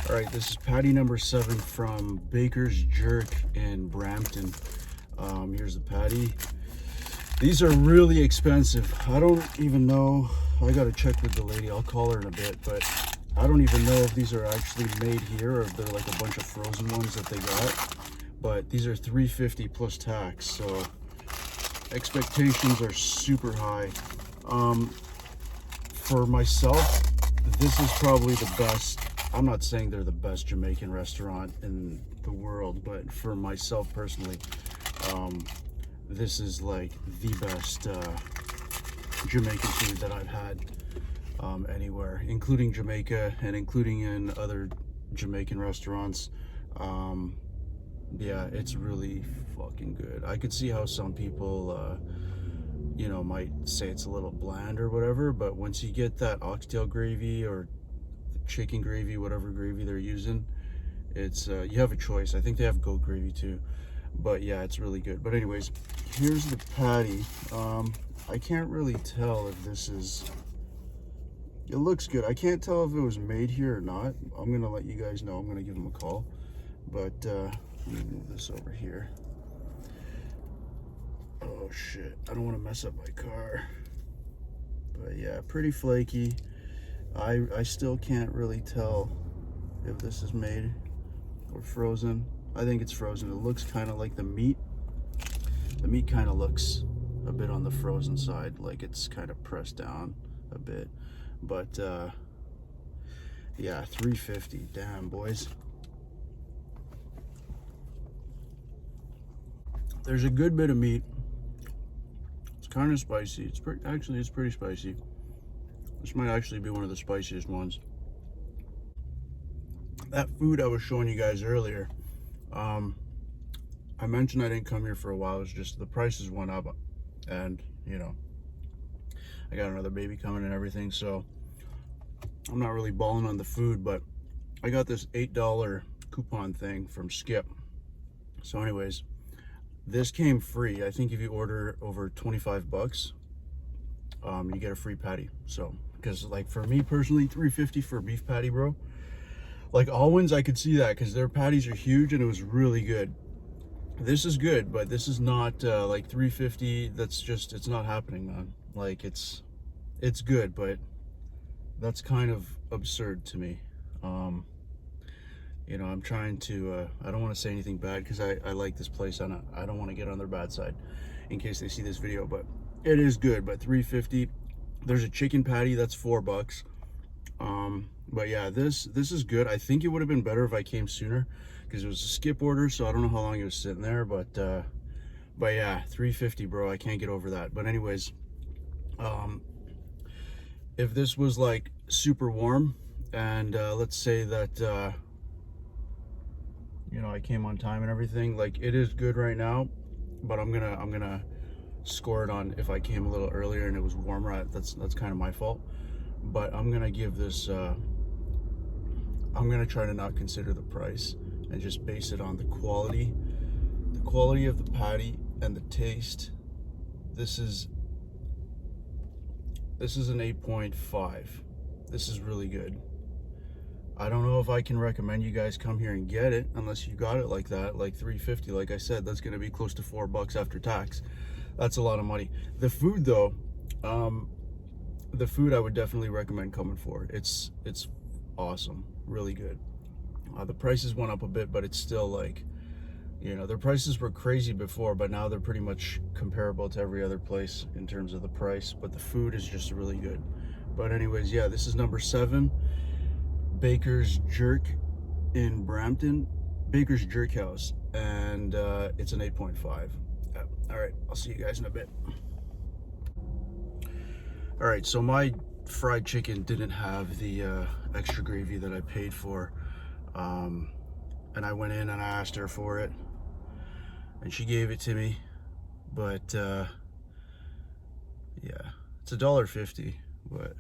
All right, this is patty number 7 from Baker's Jerk in Brampton. Here's the patty. These are really expensive. I don't even know. I gotta check with the lady. I'll call her in a bit, but I don't even know if these are actually made here or if they're like a bunch of frozen ones that they got. But these are $3.50 plus tax, so expectations are super high. For myself, this is probably the best. I'm not saying they're the best Jamaican restaurant in the world, but for myself personally, this is like the best Jamaican food that I've had anywhere, including Jamaica and including in other Jamaican restaurants. Yeah, it's really fucking good. I could see how some people you know, might say it's a little bland or whatever, but once you get that oxtail gravy or chicken gravy, whatever gravy they're using, it's you have a choice. I think they have goat gravy too, but yeah, it's really good. But anyways, here's the patty. I can't really tell if this is, it looks good. I can't tell if it was made here or not. I'm gonna let you guys know. I'm gonna give them a call, but let me move this over here. Oh shit, I don't want to mess up my car. But yeah, pretty flaky. I still can't really tell if this is made or frozen. I think it's frozen. It looks kind of like the meat. The meat kind of looks a bit on the frozen side, like it's kind of pressed down a bit. But yeah, $3.50. Damn, boys. There's a good bit of meat. It's kind of spicy. It's pretty spicy. This might actually be one of the spiciest ones. That food I was showing you guys earlier, I mentioned I didn't come here for a while. It's just the prices went up, and you know, I got another baby coming and everything, so I'm not really balling on the food. But I got this $8 coupon thing from Skip. So anyways, this came free. I think if you order over 25 bucks, you get a free patty. So, because like for me personally, $3.50 for a beef patty, bro. Like Alwyn's, I could see that because their patties are huge and it was really good. This is good, but this is not like $3.50. That's just, it's not happening, man. Like it's good, but that's kind of absurd to me. You know, I'm trying to, I don't want to say anything bad because I like this place and I don't want to get on their bad side in case they see this video, but it is good. But $3.50. There's a chicken patty that's $4. But yeah, this is good. I think it would have been better if I came sooner because it was a skip order, so I don't know how long it was sitting there, but yeah, $3.50, bro. I can't get over that. But anyways, if this was like super warm and let's say that you know, I came on time and everything, like it is good right now, but I'm gonna score it on if I came a little earlier and it was warmer. That's kind of my fault. But I'm gonna give this I'm gonna try to not consider the price and just base it on the quality of the patty and the taste. This is an 8.5. This is really good. I don't know if I can recommend you guys come here and get it unless you got it like that, like $3.50. Like I said, that's gonna be close to $4 after tax. That's a lot of money. The food though, the food I would definitely recommend coming for. It's awesome, really good. The prices went up a bit, but it's still like, you know, their prices were crazy before, but now they're pretty much comparable to every other place in terms of the price, but the food is just really good. But anyways, yeah, this is number 7, Baker's Jerk in Brampton, Baker's Jerk House, and it's an 8.5. All right, I'll see you guys in a bit. All right, so my fried chicken didn't have the extra gravy that I paid for, and I went in and I asked her for it, and she gave it to me. But yeah, it's $1.50. But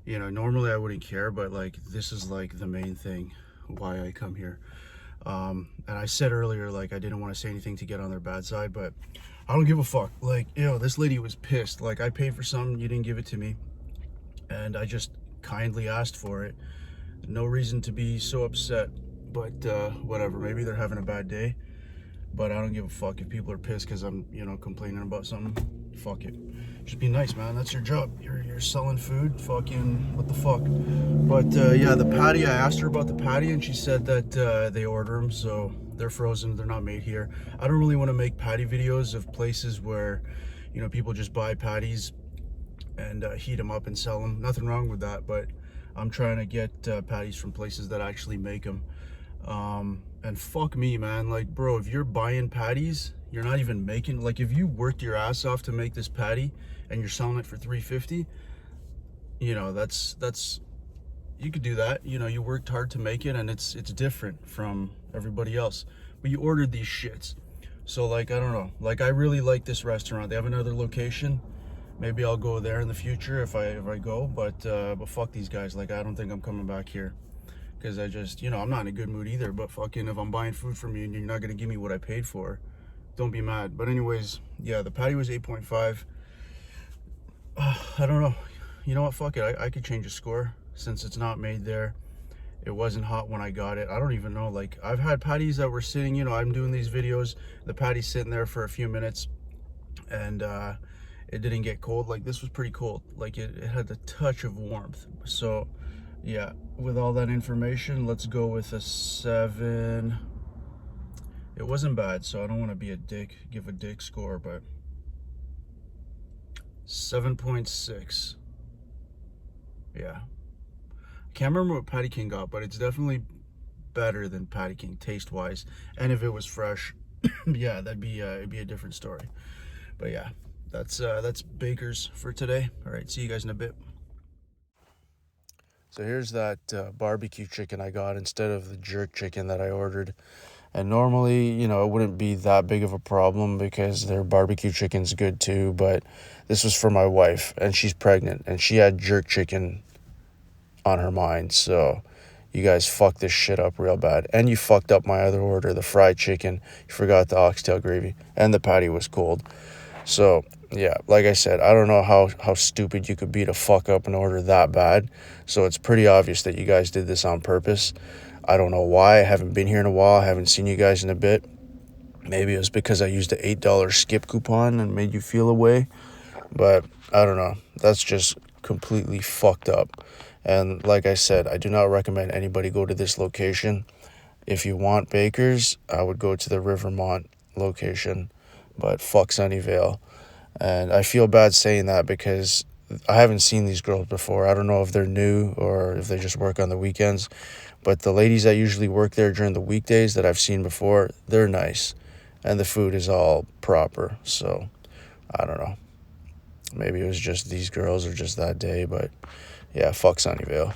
you know, normally I wouldn't care, but like this is like the main thing why I come here. And I said earlier, like I didn't want to say anything to get on their bad side, but I don't give a fuck. Like, you know, this lady was pissed. Like, I paid for something, you didn't give it to me, and I just kindly asked for it. No reason to be so upset, but whatever. Maybe they're having a bad day, but I don't give a fuck if people are pissed because I'm, you know, complaining about something. Fuck it. Just be nice, man. That's your job. You're selling food. Fucking what the fuck. But yeah, the patty. I asked her about the patty, and she said that they order them, so they're frozen. They're not made here. I don't really want to make patty videos of places where, you know, people just buy patties and heat them up and sell them. Nothing wrong with that, but I'm trying to get patties from places that actually make them. And fuck me, man. Like, bro, if you're buying patties, you're not even making, like, if you worked your ass off to make this patty and you're selling it for $3.50, you know, that's you could do that. You know, you worked hard to make it, and it's different from everybody else. But you ordered these shits. So, like, I don't know. Like, I really like this restaurant. They have another location. Maybe I'll go there in the future if I go. But fuck these guys. Like, I don't think I'm coming back here. Because I just, you know, I'm not in a good mood either. But fucking, if I'm buying food from you and you're not going to give me what I paid for, don't be mad. But anyways, yeah, the patty was 8.5. I don't know. You know what? Fuck it. I could change a score since it's not made there. It wasn't hot when I got it. I don't even know. Like, I've had patties that were sitting, you know, I'm doing these videos. The patty's sitting there for a few minutes. And it didn't get cold. Like, this was pretty cold. Like, it had a touch of warmth. So, yeah, with all that information, let's go with a 7. It wasn't bad, so I don't want to be a dick, give a dick score, but 7.6. Yeah. I can't remember what Patty King got, but it's definitely better than Patty King taste-wise. And if it was fresh, yeah, it'd be a different story. But yeah, that's Baker's for today. All right, see you guys in a bit. So here's that barbecue chicken I got instead of the jerk chicken that I ordered. And normally, you know, it wouldn't be that big of a problem because their barbecue chicken's good too. But this was for my wife, and she's pregnant, and she had jerk chicken on her mind. So you guys fucked this shit up real bad. And you fucked up my other order, the fried chicken. You forgot the oxtail gravy, and the patty was cold. So, yeah, like I said, I don't know how stupid you could be to fuck up an order that bad. So it's pretty obvious that you guys did this on purpose. I don't know why. I haven't been here in a while. I haven't seen you guys in a bit. Maybe it was because I used an $8 skip coupon and made you feel away. But I don't know. That's just completely fucked up. And like I said, I do not recommend anybody go to this location. If you want Baker's, I would go to the Rivermont location. But fuck Sunnyvale. And I feel bad saying that because I haven't seen these girls before. I don't know if they're new or if they just work on the weekends. But the ladies that usually work there during the weekdays that I've seen before, they're nice. And the food is all proper. So, I don't know. Maybe it was just these girls or just that day. But, yeah, fuck Sunnyvale.